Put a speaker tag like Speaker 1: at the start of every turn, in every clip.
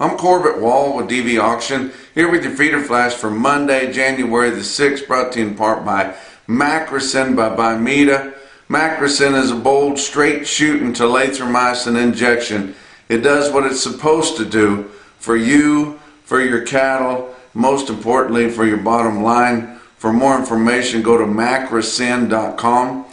Speaker 1: I'm Corbett Wall with DV Auction, here with your feeder flash for Monday, January the 6th, brought to you in part by Macrocin by Bimeda. Macrocin is a bold, straight-shooting telithromycin injection. It does what it's supposed to do for you, for your cattle, most importantly for your bottom line. For more information, go to macrocin.com.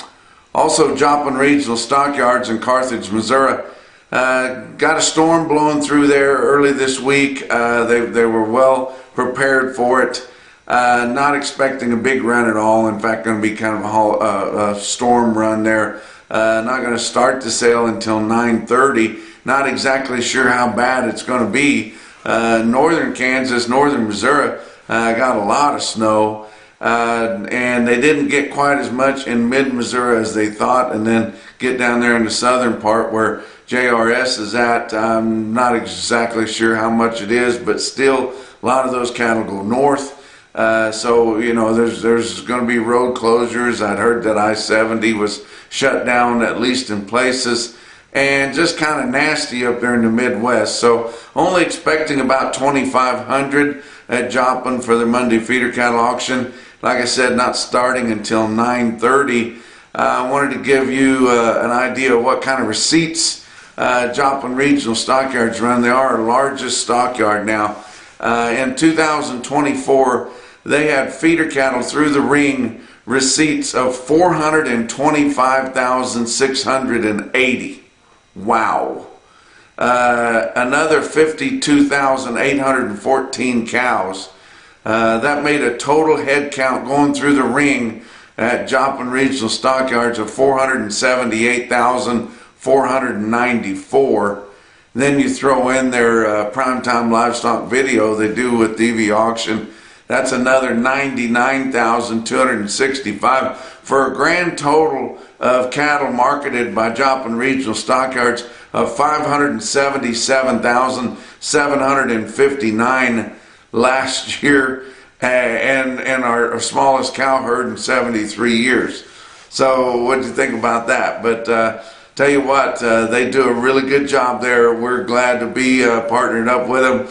Speaker 1: Also, Joplin Regional Stockyards in Carthage, Missouri. Got a storm blowing through there early this week. They were well prepared for it. Not expecting a big run at all. In fact, going to be kind of a storm run there. Not going to start the sale until 9:30. Not exactly sure how bad it's going to be. Northern Kansas, northern Missouri got a lot of snow. And they didn't get quite as much in mid-Missouri as they thought, and then get down there in the southern part where JRS is at. I'm not exactly sure how much it is, but still a lot of those cattle go north. So, you know, there's going to be road closures. I'd heard that I-70 was shut down, at least in places, and just kind of nasty up there in the Midwest. So only expecting about 2,500 at Joplin for the Monday feeder cattle auction. Like I said, not starting until 9:30. I wanted to give you an idea of what kind of receipts Joplin Regional Stockyards run. They are our largest stockyard now. In 2024, they had feeder cattle through the ring receipts of 425,680. Wow. Another 52,814 cows. That made a total head count going through the ring at Joplin Regional Stockyards of 478,494. Then you throw in their primetime livestock video they do with DV Auction. That's another 99,265 for a grand total of cattle marketed by Joplin Regional Stockyards of 577,759 last year, and our smallest cow herd in 73 years. So what do you think about that? But tell you what, they do a really good job there. We're glad to be partnered up with them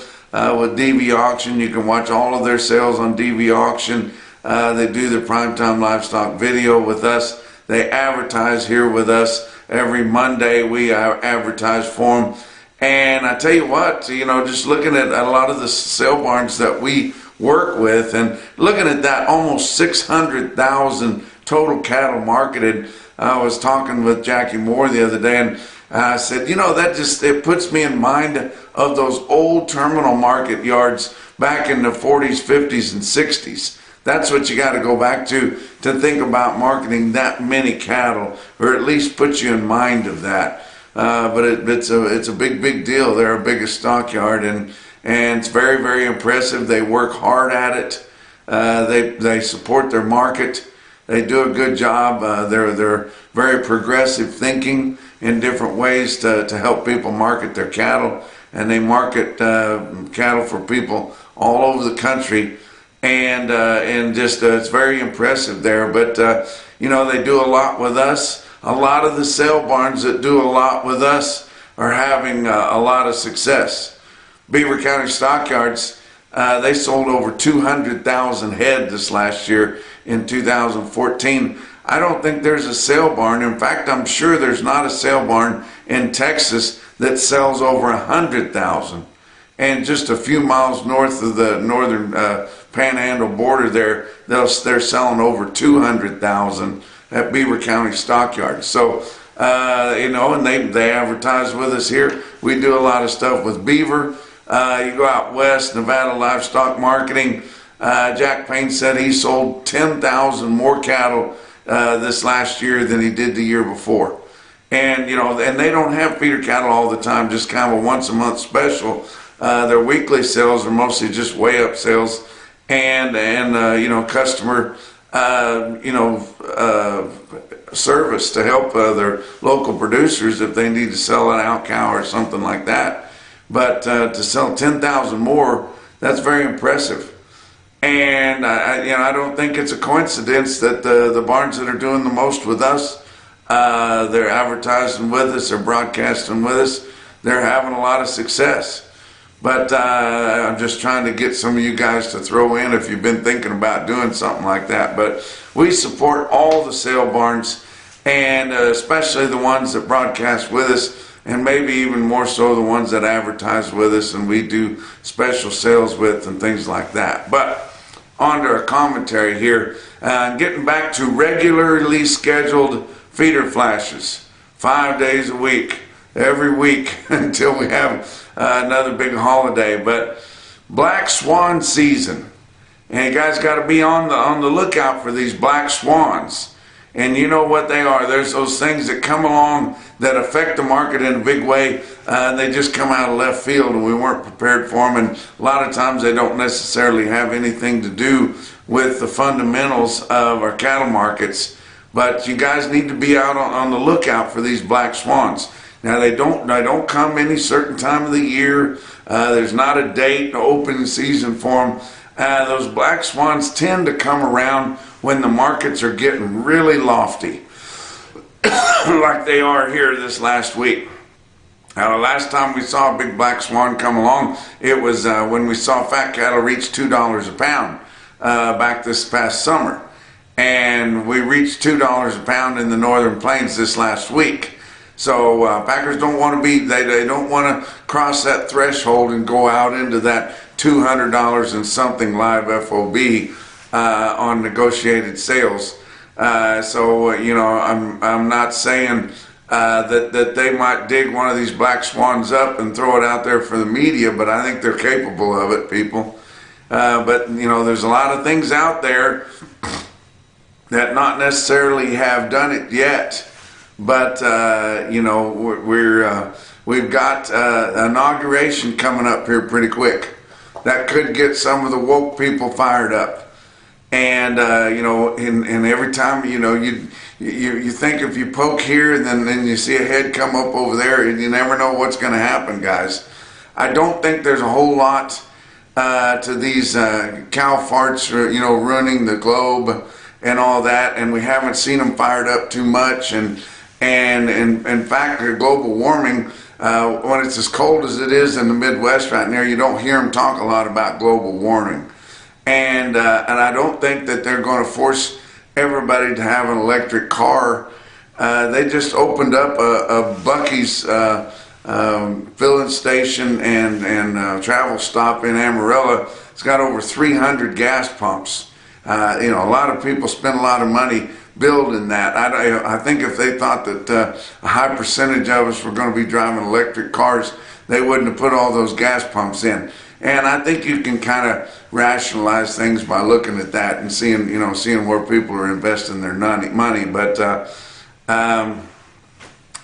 Speaker 1: with DV Auction. You can watch all of their sales on DV Auction. They do the primetime livestock video with us. They advertise here with us every Monday. We advertise for them. And I tell you what, you know, just looking at a lot of the sale barns that we work with and looking at that almost 600,000 total cattle marketed. I was talking with Jackie Moore the other day, and I said, you know, it puts me in mind of those old terminal market yards back in the 40s, 50s, and 60s. That's what you got to go back to think about marketing that many cattle, or at least put you in mind of that. But it's a big deal. They're our biggest stockyard, and it's very, very impressive. They work hard at it. They support their market. They do a good job. They're very progressive thinking in different ways to help people market their cattle, and they market cattle for people all over the country, and just it's very impressive there. But you know, they do a lot with us. A lot of the sale barns that do a lot with us are having a lot of success. Beaver County Stockyards, they sold over 200,000 head this last year in 2014. I don't think there's a sale barn. In fact, I'm sure there's not a sale barn in Texas that sells over 100,000. And just a few miles north of the northern Panhandle border there, they're selling over 200,000 at Beaver County Stockyards. So, you know, and they advertise with us here. We do a lot of stuff with beaver. You go out west, Nevada Livestock Marketing. Jack Payne said he sold 10,000 more cattle this last year than he did the year before. And, you know, and they don't have feeder cattle all the time, just kind of a once a month special. Their weekly sales are mostly just way up sales and you know, customer service to help their local producers if they need to sell an out cow or something like that. But to sell 10,000 more, that's very impressive. And I don't think it's a coincidence that the barns that are doing the most with us, they're advertising with us, they're broadcasting with us, they're having a lot of success. But I'm just trying to get some of you guys to throw in if you've been thinking about doing something like that. But we support all the sale barns, and especially the ones that broadcast with us, and maybe even more so the ones that advertise with us and we do special sales with and things like that. But on to our commentary here. Getting back to regularly scheduled feeder flashes, 5 days a week, every week until we have another big holiday. But black swan season, and you guys got to be on the lookout for these black swans. And you know what they are. There's those things that come along that affect the market in a big way. They just come out of left field and we weren't prepared for them. And a lot of times they don't necessarily have anything to do with the fundamentals of our cattle markets. But you guys need to be out on the lookout for these black swans. Now they don't come any certain time of the year. There's not a date, no open season for them. Those black swans tend to come around when the markets are getting really lofty, like they are here this last week. Now, the last time we saw a big black swan come along, it was when we saw fat cattle reach $2 a pound back this past summer. And we reached $2 a pound in the northern plains this last week. So packers don't want to be, they don't want to cross that threshold and go out into that $200 and something live FOB on negotiated sales. So you know, I'm not saying that they might dig one of these black swans up and throw it out there for the media, but I think they're capable of it, people. But you know, there's a lot of things out there that not necessarily have done it yet. But you know, we've got inauguration coming up here pretty quick. That could get some of the woke people fired up. And you know, and every time, you know, you think if you poke here and then you see a head come up over there, and you never know what's going to happen, guys. I don't think there's a whole lot to these cow farts, you know, ruining the globe and all that, and we haven't seen them fired up too much. And in fact, global warming, when it's as cold as it is in the Midwest right now, you don't hear them talk a lot about global warming. And I don't think that they're going to force everybody to have an electric car. They just opened up a Buc-ee's filling station and travel stop in Amarillo. It's got over 300 gas pumps. You know, a lot of people spend a lot of money building that. I think if they thought that a high percentage of us were going to be driving electric cars, they wouldn't have put all those gas pumps in. And I think you can kind of rationalize things by looking at that and seeing, you know, seeing where people are investing their money. But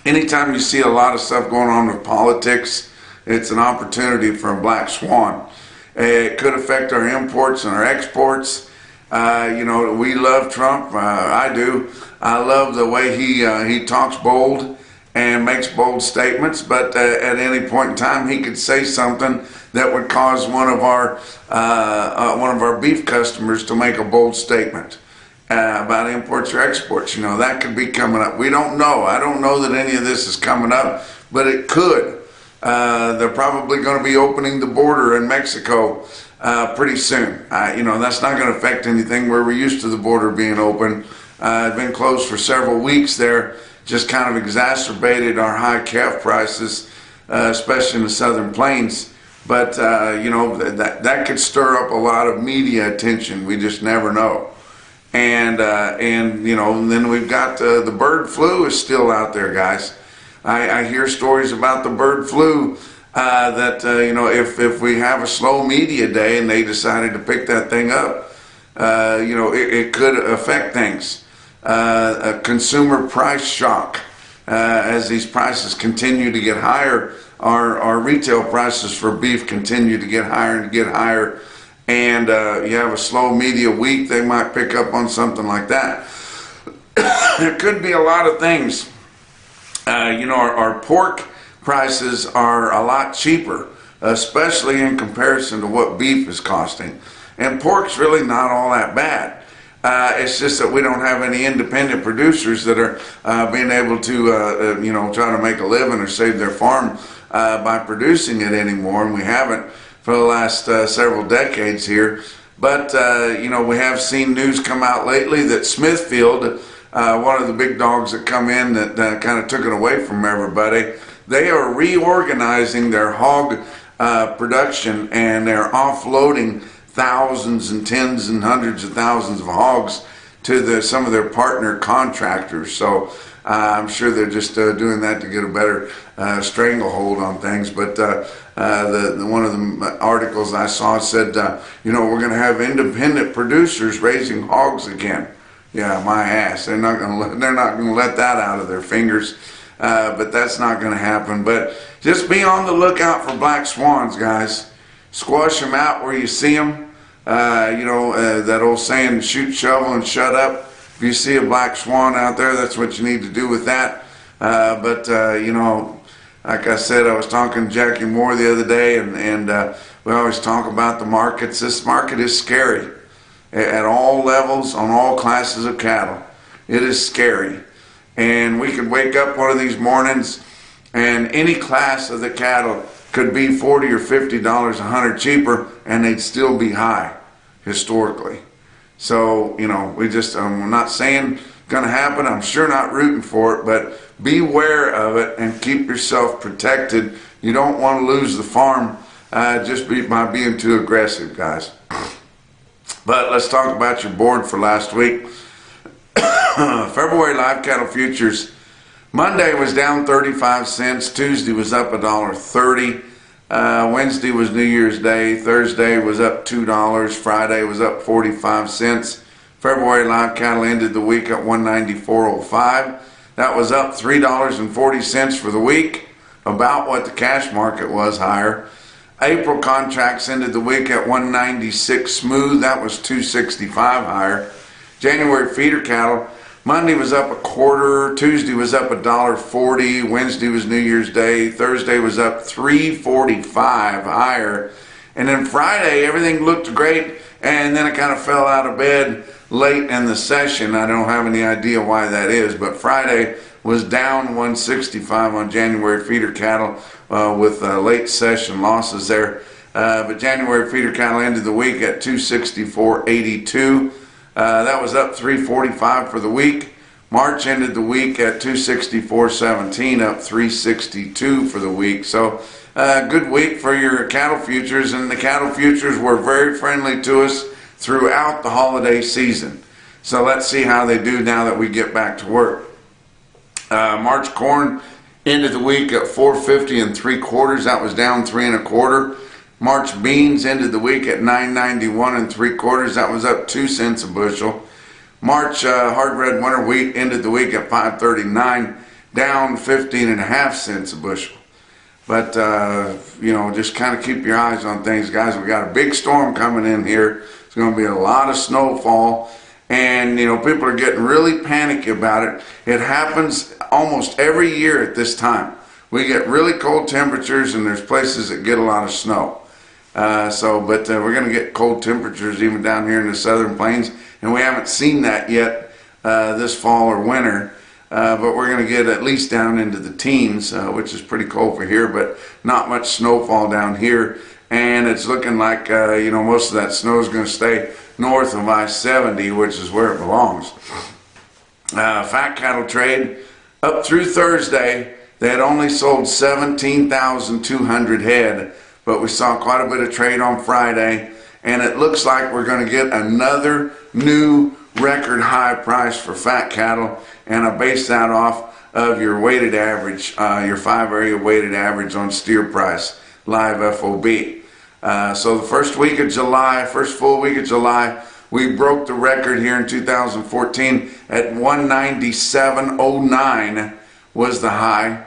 Speaker 1: anytime you see a lot of stuff going on with politics, it's an opportunity for a black swan. It could affect our imports and our exports. You know, we love Trump. I do. I love the way he talks bold and makes bold statements. But at any point in time, he could say something that would cause one of our beef customers to make a bold statement about imports or exports. You know, that could be coming up. We don't know. I don't know that any of this is coming up, but it could. They're probably going to be opening the border in Mexico pretty soon. You know, that's not going to affect anything. We're used to the border being open. It's been closed for several weeks there. Just kind of exacerbated our high calf prices, especially in the southern plains. But you know, that could stir up a lot of media attention. We just never know. And you know, and then we've got the bird flu is still out there, guys. I hear stories about the bird flu that you know, if we have a slow media day and they decided to pick that thing up, you know, it could affect things. A consumer price shock as these prices continue to get higher. Our retail prices for beef continue to get higher and get higher, and you have a slow media week, they might pick up on something like that. There could be a lot of things. You know, our pork prices are a lot cheaper, especially in comparison to what beef is costing. And pork's really not all that bad. It's just that we don't have any independent producers that are being able to, you know, try to make a living or save their farm by producing it anymore, and we haven't for the last several decades here. But you know, we have seen news come out lately that Smithfield, one of the big dogs that come in that kind of took it away from everybody, they are reorganizing their hog production, and they're offloading thousands and tens and hundreds of thousands of hogs to some of their partner contractors. So I'm sure they're just doing that to get a better stranglehold on things. But one of the articles I saw said, you know, we're going to have independent producers raising hogs again. Yeah, my ass. They're not going to let that out of their fingers. But that's not going to happen. But just be on the lookout for black swans, guys. Squash them out where you see them. You know, that old saying, shoot, shovel, and shut up. If you see a black swan out there, that's what you need to do with that. But you know, like I said, I was talking to Jackie Moore the other day, and we always talk about the markets. This market is scary at all levels, on all classes of cattle. It is scary. And we could wake up one of these mornings and any class of the cattle could be $40 or $50 a hundred cheaper, and they'd still be high historically. So, you know, I'm not saying it's going to happen. I'm sure not rooting for it, but beware of it and keep yourself protected. You don't want to lose the farm just by being too aggressive, guys. But let's talk about your board for last week. February live cattle futures. Monday was down 35 cents. Tuesday was up $1.30. Wednesday was New Year's Day. Thursday was up $2. Friday was up 45 cents. February live cattle ended the week at 194.05. That was up $3.40 for the week, about what the cash market was, higher. April contracts ended the week at 196 smooth. That was 265 higher. January feeder cattle, Monday was up a quarter, Tuesday was up $1.40, Wednesday was New Year's Day, Thursday was up $3.45 higher, and then Friday everything looked great, and then it kind of fell out of bed late in the session. I don't have any idea why that is, but Friday was down 165 on January feeder cattle with late session losses there. But January feeder cattle ended the week at 264.82. That was up 345 for the week. March ended the week at 264.17, up 362 for the week. So good week for your cattle futures, and the cattle futures were very friendly to us throughout the holiday season. So let's see how they do now that we get back to work. March corn ended the week at 450 3/4. That was down 3 1/4. March beans ended the week at 991 3/4. That was up 2 cents a bushel. March hard red winter wheat ended the week at 539, down 15.5 cents a bushel. But you know, just kind of keep your eyes on things, guys. We got a big storm coming in here. It's going to be a lot of snowfall, and you know, people are getting really panicky about it. It happens almost every year at this time. We get really cold temperatures, and there's places that get a lot of snow. But we're going to get cold temperatures even down here in the southern plains, and we haven't seen that yet this fall or winter. But we're going to get at least down into the teens, which is pretty cold for here, but not much snowfall down here. And it's looking like, you know, most of that snow is going to stay north of I-70, which is where it belongs. Fat cattle trade, up through Thursday, they had only sold 17,200 head, but we saw quite a bit of trade on Friday, and it looks like we're going to get another new record high price for fat cattle, and I base that off of your weighted average, your 5 area weighted average on steer price, live FOB. So the first week of July, first full week of July, we broke the record here in 2014 at 197.09 was the high,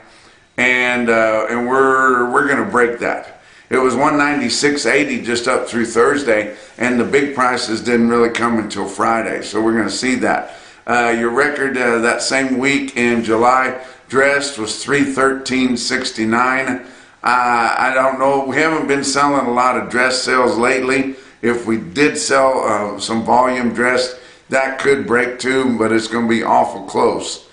Speaker 1: and we're going to break that. It was 196.80 just up through Thursday, and the big prices didn't really come until Friday, so we're going to see that. Your record that same week in July dressed was 313.69. I don't know, we haven't been selling a lot of dress sales lately. If we did sell some volume dressed, that could break too, but it's going to be awful close.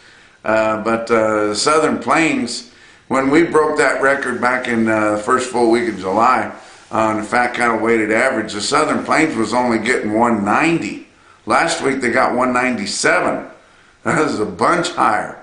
Speaker 1: But the Southern Plains, when we broke that record back in the first full week of July on the fat cattle weighted average, the Southern Plains was only getting 190. Last week they got 197. That is a bunch higher.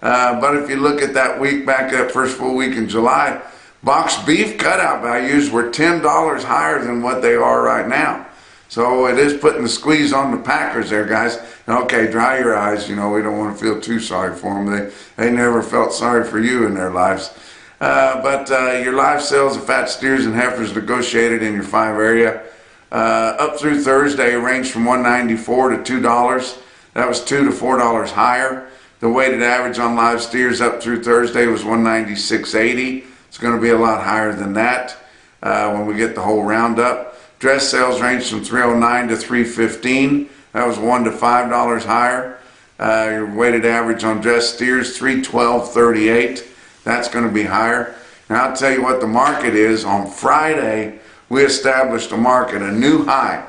Speaker 1: But if you look at that week back, that first full week in July, boxed beef cutout values were $10 higher than what they are right now. So it is putting the squeeze on the packers there, guys. Okay, dry your eyes. You know, we don't want to feel too sorry for them. They never felt sorry for you in their lives. But your live sales of fat steers and heifers negotiated in your 5 area up through Thursday ranged from $1.94 to $2. That was $2 to $4 higher. The weighted average on live steers up through Thursday was $196.80. It's going to be a lot higher than that when we get the whole roundup. Dress sales ranged from $309 to $315. That was $1 to $5 higher. Your weighted average on dress steers $312.38. That's going to be higher. And I'll tell you what the market is. On Friday, we established a market, a new high.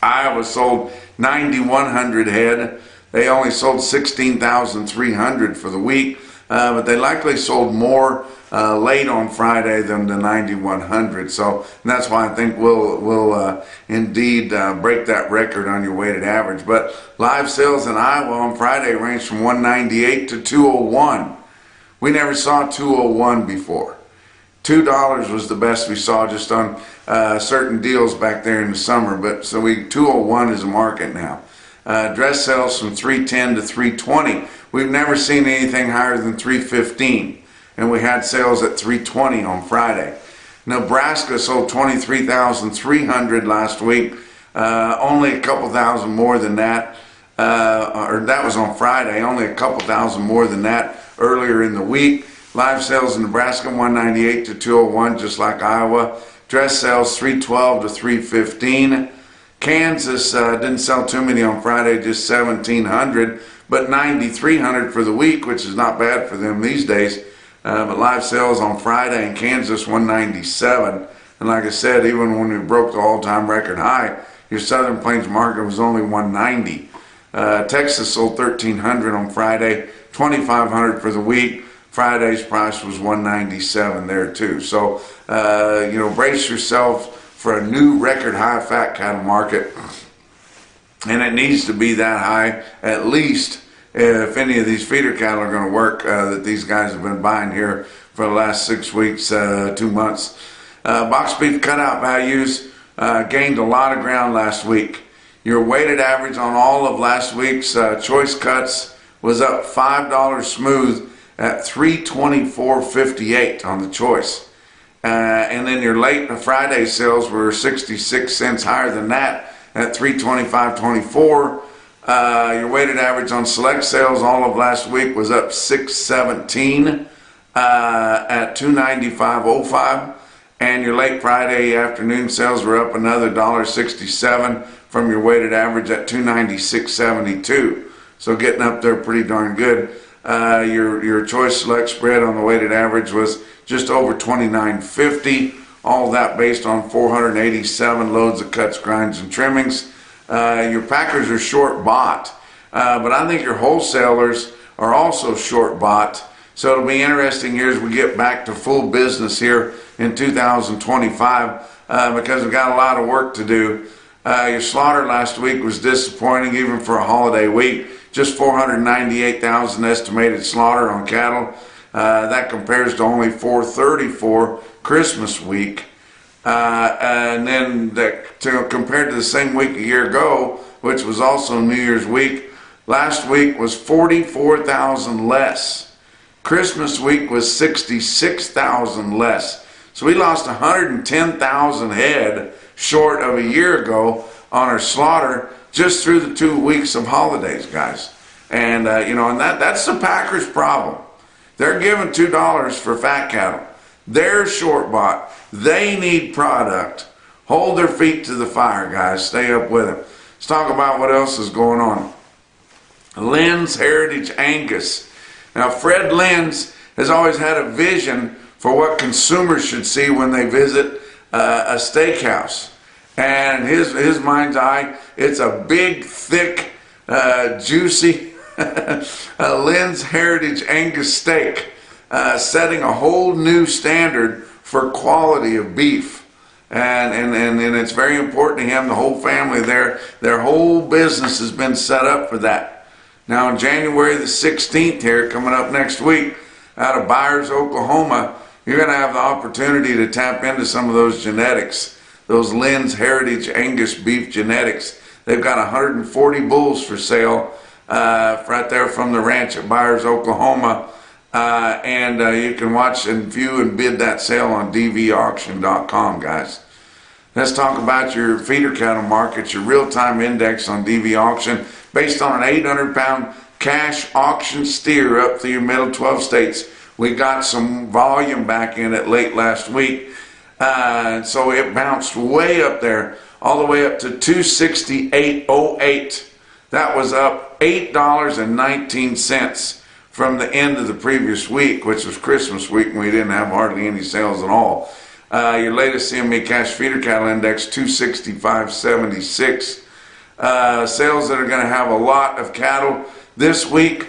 Speaker 1: Iowa sold 9,100 head. They only sold 16,300 for the week, but they likely sold more late on Friday than the 9,100. So that's why I think we'll indeed break that record on your weighted average. But live sales in Iowa on Friday ranged from 198 to 201. We never saw 201 before. $2 was the best we saw just on certain deals back there in the summer. But so 201 is a market now. Dress sales from 310 to 320. We've never seen anything higher than 315, and we had sales at 320 on Friday. Nebraska sold 23,300 last week, only a couple thousand more than that, or that was on Friday, only a couple thousand more than that earlier in the week. Live sales in Nebraska 198 to 201, just like Iowa. Dress sales 312 to 315. Kansas didn't sell too many on Friday, just 1,700, but 9,300 for the week, which is not bad for them these days. But live sales on Friday in Kansas 197. And like I said, even when we broke the all-time record high, your Southern Plains market was only 190. Texas sold 1,300 on Friday, 2,500 for the week. Friday's price was 197 there too. So, you know, brace yourself for a new record high fat cattle market, and it needs to be that high at least if any of these feeder cattle are going to work that these guys have been buying here for the last 6 weeks, 2 months. Box beef cutout values gained a lot of ground last week. Your weighted average on all of last week's choice cuts was up $5 smooth at $324.58 on the choice. And then your late Friday sales were 66 cents higher than that at $325.24. Your weighted average on select sales all of last week was up $6.17 at $295.05. And your late Friday afternoon sales were up another $1.67 from your weighted average at $296.72. So getting up there pretty darn good. Your choice select spread on the weighted average was just over $29.50. All that based on 487 loads of cuts, grinds, and trimmings. Your packers are short bought, but I think your wholesalers are also short bought. So it'll be interesting here as we get back to full business here in 2025 because we've got a lot of work to do. Your slaughter last week was disappointing even for a holiday week. Just 498,000 estimated slaughter on cattle. That compares to only 434 Christmas week. And then compared to the same week a year ago, which was also New Year's week, last week was 44,000 less. Christmas week was 66,000 less. So we lost 110,000 head short of a year ago on our slaughter just through the 2 weeks of holidays, guys. And, you know, and that's the Packers' problem. They're giving $2 for fat cattle. They're short bought. They need product. Hold their feet to the fire, guys. Stay up with them. Let's talk about what else is going on. Lynn's Heritage Angus. Now, Fred Lynn's has always had a vision for what consumers should see when they visit a steakhouse. And his mind's eye, it's a big, thick, juicy Lynn's Heritage Angus steak. setting a whole new standard for quality of beef. And it's very important to him. The whole family there, their whole business has been set up for that. Now on January the 16th here, coming up next week, out of Byers, Oklahoma, you're going to have the opportunity to tap into some of those genetics, those Lynn's Heritage Angus beef genetics. They've got 140 bulls for sale right there from the ranch at Byers, Oklahoma. And you can watch and view and bid that sale on DVAuction.com, guys. Let's talk about your feeder cattle market, your real-time index on DVAuction, based on an 800-pound cash auction steer up through your middle 12 states. We got some volume back in it late last week, so it bounced way up there, all the way up to 268.08. That was up $8.19 from the end of the previous week, which was Christmas week, and we didn't have hardly any sales at all. Your latest CME cash feeder cattle index, 265.76. Sales that are going to have a lot of cattle this week,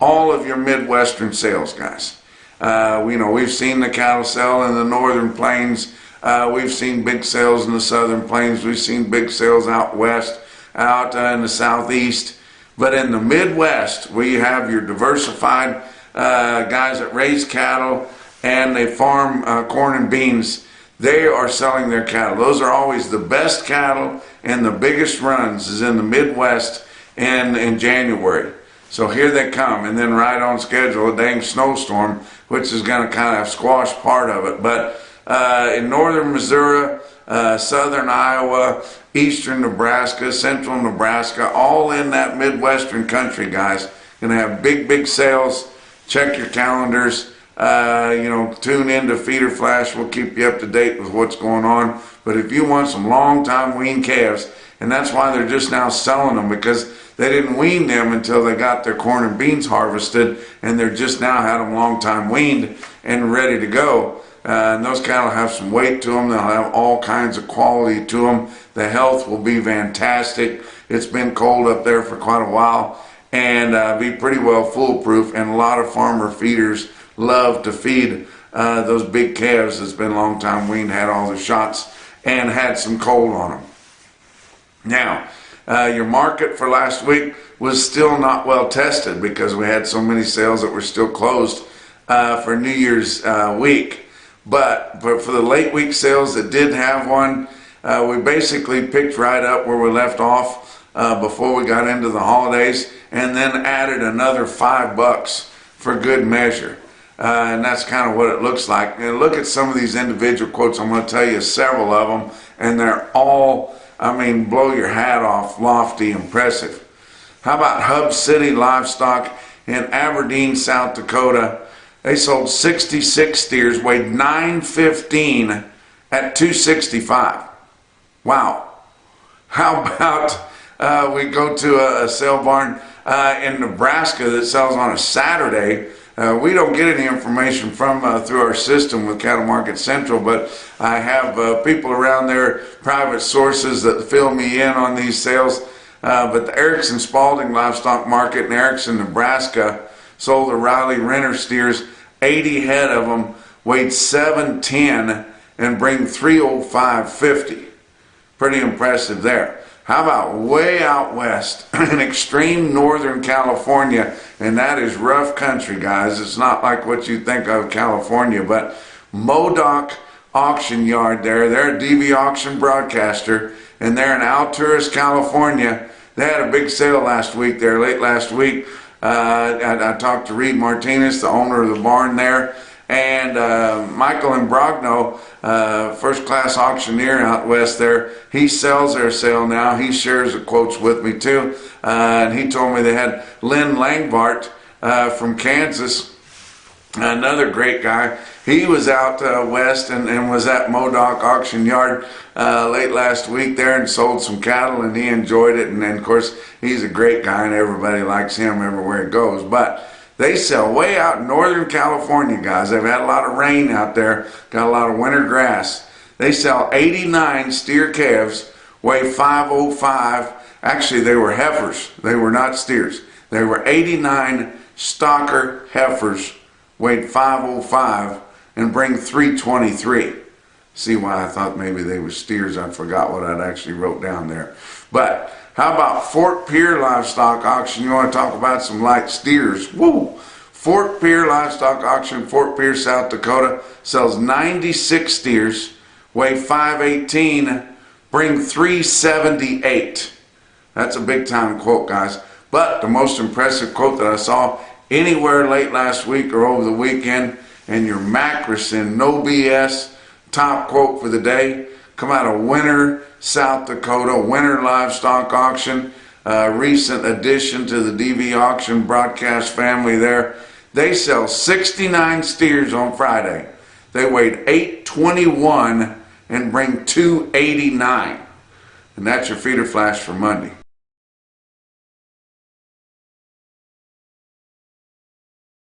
Speaker 1: all of your Midwestern sales, guys. We've seen the cattle sell in the northern plains. We've seen big sales in the southern plains. We've seen big sales out west, out in the southeast. But in the Midwest, where you have your diversified guys that raise cattle and they farm corn and beans, they are selling their cattle. Those are always the best cattle, and the biggest runs is in the Midwest and in January. So here they come, and then right on schedule, a dang snowstorm, which is going to kind of squash part of it. But in northern Missouri, southern Iowa, eastern Nebraska, central Nebraska, all in that Midwestern country, guys, going to have big sales. Check your calendars. Tune in to Feeder Flash. We'll keep you up to date with what's going on. But if you want some long-time weaned calves, and that's why they're just now selling them, because they didn't wean them until they got their corn and beans harvested, and they're just now had them long-time weaned and ready to go. And those cattle have some weight to them. They'll have all kinds of quality to them. The health will be fantastic. It's been cold up there for quite a while, and be pretty well foolproof. And a lot of farmer feeders love to feed those big calves that's been long time weaned, had all the shots, and had some cold on them. Now, your market for last week was still not well tested because we had so many sales that were still closed for New Year's week. But for the late week sales that did have one, we basically picked right up where we left off before we got into the holidays, and then added another $5 for good measure. And that's kind of what it looks like. And look at some of these individual quotes. I'm going to tell you several of them, and they're all, blow your hat off, lofty, impressive. How about Hub City Livestock in Aberdeen, South Dakota? They sold 66 steers, weighed 915 at 265. Wow. How about we go to a sale barn in Nebraska that sells on a Saturday. We don't get any information from through our system with Cattle Market Central, but I have people around there, private sources that fill me in on these sales. But the Erickson Spalding Livestock Market in Erickson, Nebraska, sold the Riley Renner steers, 80 head of them, weighed 710 and bring 305.50. Pretty impressive there. How about way out west in extreme northern California? And that is rough country, guys. It's not like what you think of California, but Modoc Auction Yard there. They're a DV auction broadcaster, and they're in Alturas, California. They had a big sale last week there, late last week. I talked to Reed Martinez, the owner of the barn there, and Michael Imbrogno, first-class auctioneer out west there. He sells their sale now. He shares the quotes with me too, and he told me they had Lynn Langbart from Kansas, another great guy. He was out west and was at Modoc Auction Yard late last week there and sold some cattle, and he enjoyed it. And then, of course, he's a great guy and everybody likes him everywhere he goes. But they sell way out in Northern California, guys. They've had a lot of rain out there, got a lot of winter grass. They sell 89 steer calves, weigh 505. Actually, they were heifers. They were not steers. They were 89 stocker heifers, weighed 505 and bring 323. See why I thought maybe they were steers. I forgot what I'd actually wrote down there. But how about Fort Pierre Livestock Auction? You want to talk about some light steers? Woo! Fort Pierre Livestock Auction, Fort Pierre, South Dakota, sells 96 steers, weigh 518, bring 378. That's a big time quote, guys. But the most impressive quote that I saw anywhere late last week or over the weekend, and your Mackerson, no BS, top quote for the day, come out of Winter, South Dakota, Winter Livestock Auction, recent addition to the DVAuction broadcast family there. They sell 69 steers on Friday. They weighed 821 and bring 289. And that's your feeder flash for Monday.